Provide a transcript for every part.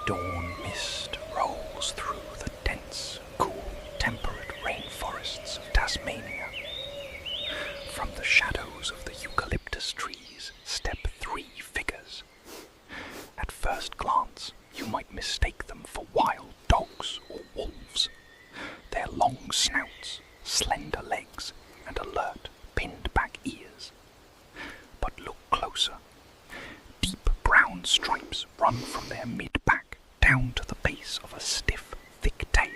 Dawn mist rolls through the dense, cool, temperate rainforests of Tasmania. From the shadows of the eucalyptus trees step three figures. At first glance, you might mistake them for wild dogs or wolves. Their long snouts, slender legs, and alert, pinned-back ears. But look closer. Deep brown stripes run from their mid-back down to the base of a stiff, thick tail.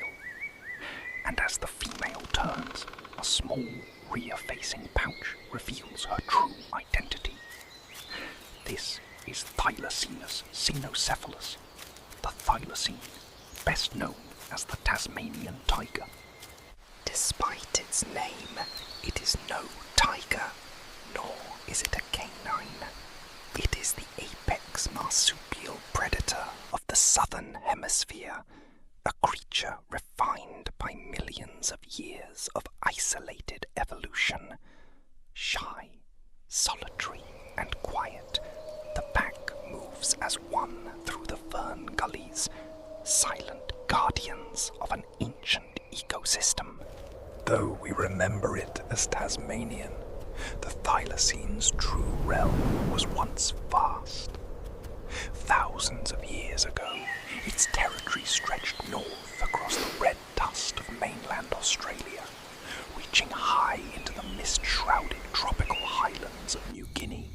And as the female turns, a small, rear-facing pouch reveals her true identity. This is Thylacinus cynocephalus, the thylacine, best known as the Tasmanian tiger. Despite its name, it is no tiger, nor is it a canine. It is the apex marsupial predator of the southern hemisphere, a creature refined by millions of years of isolated evolution. Shy, solitary, and quiet, the pack moves as one through the fern gullies, silent guardians of an ancient ecosystem. Though we remember it as Tasmanian, the Thylacine's true realm was once vast. Thousands of years ago, its territory stretched north across the red dust of mainland Australia, reaching high into the mist-shrouded tropical highlands of New Guinea.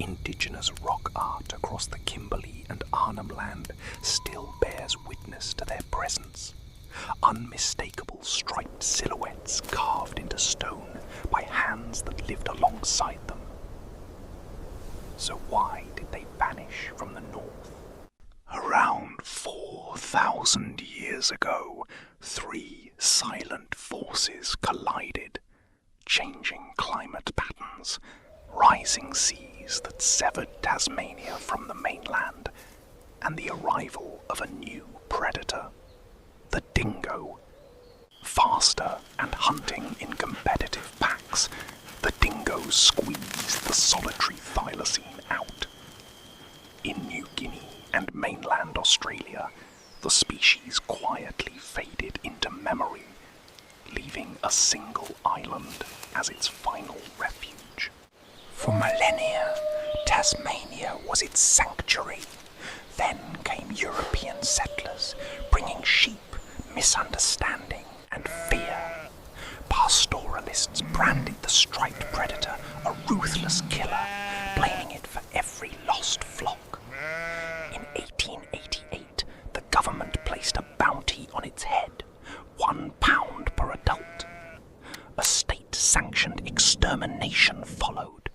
Indigenous rock art across the Kimberley and Arnhem Land still bears witness to their presence. Unmistakable striped silhouettes carved into stone by hands that lived alongside them. So why did they vanish from the north? Around 4,000 years ago, three silent forces collided, changing climate patterns, rising seas that severed Tasmania from the mainland, and the arrival of a new predator, the dingo. Faster and hunting in competitive packs, the dingoes squeezed the solitary thylacine out. In New Guinea and mainland Australia, the species quietly faded into memory, leaving a single island as its final refuge. For millennia, Tasmania was its sanctuary. Then came European settlers, bringing sheep, misunderstanding, and fear. Pastoralists branded the striped predator a ruthless killer, blaming it for every lost flock. In 1888, the government placed a bounty on its head, £1 per adult. A state-sanctioned extermination followed.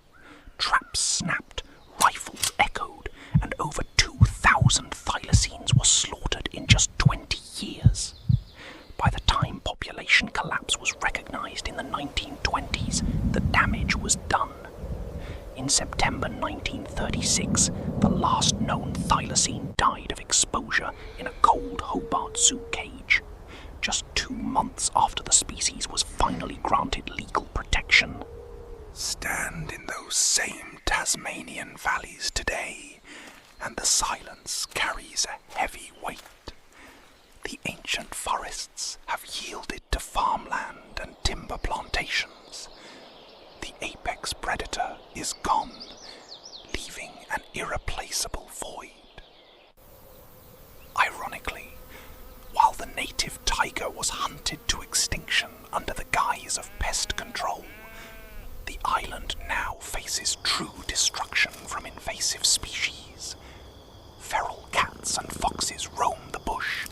Traps snapped, rifles echoed, and over 2,000 thylacines were slaughtered in just 20 years. By the time population collapse was recognized in the 1920s, the damage was done. In September 1936, the last known thylacine died of exposure in a cold Hobart Zoo cage, just 2 months after the species was finally granted legal protection. Stand in those same Tasmanian valleys today, and the silence carries a heavy weight. The ancient forests have yielded to farmland and timber plantations. The apex predator is gone, leaving an irreplaceable void. Ironically, while the native tiger was hunted to extinction under the guise of pest control, the island now faces true destruction from invasive species. Feral cats and foxes roam the bush,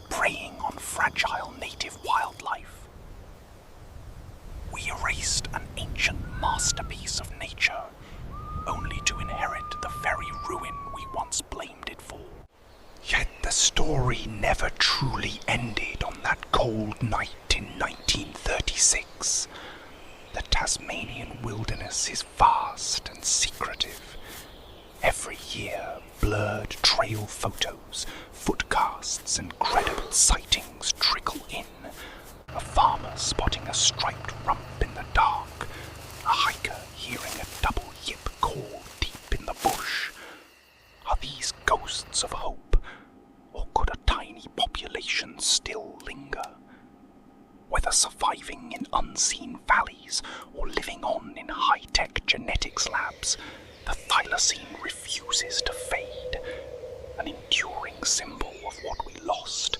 preying on fragile native wildlife. We erased an ancient masterpiece of nature, only to inherit the very ruin we once blamed it for. Yet the story never truly ended on that cold night in 1936. The Tasmanian wilderness is vast and secretive. Every year, blurred trail photos, footcasts, and credible sightings trickle in. A farmer spotting a striped rump in the dark, a hiker hearing a double yip call deep in the bush. Are these ghosts of hope, populations still linger. Whether surviving in unseen valleys or living on in high-tech genetics labs, the thylacine refuses to fade, an enduring symbol of what we lost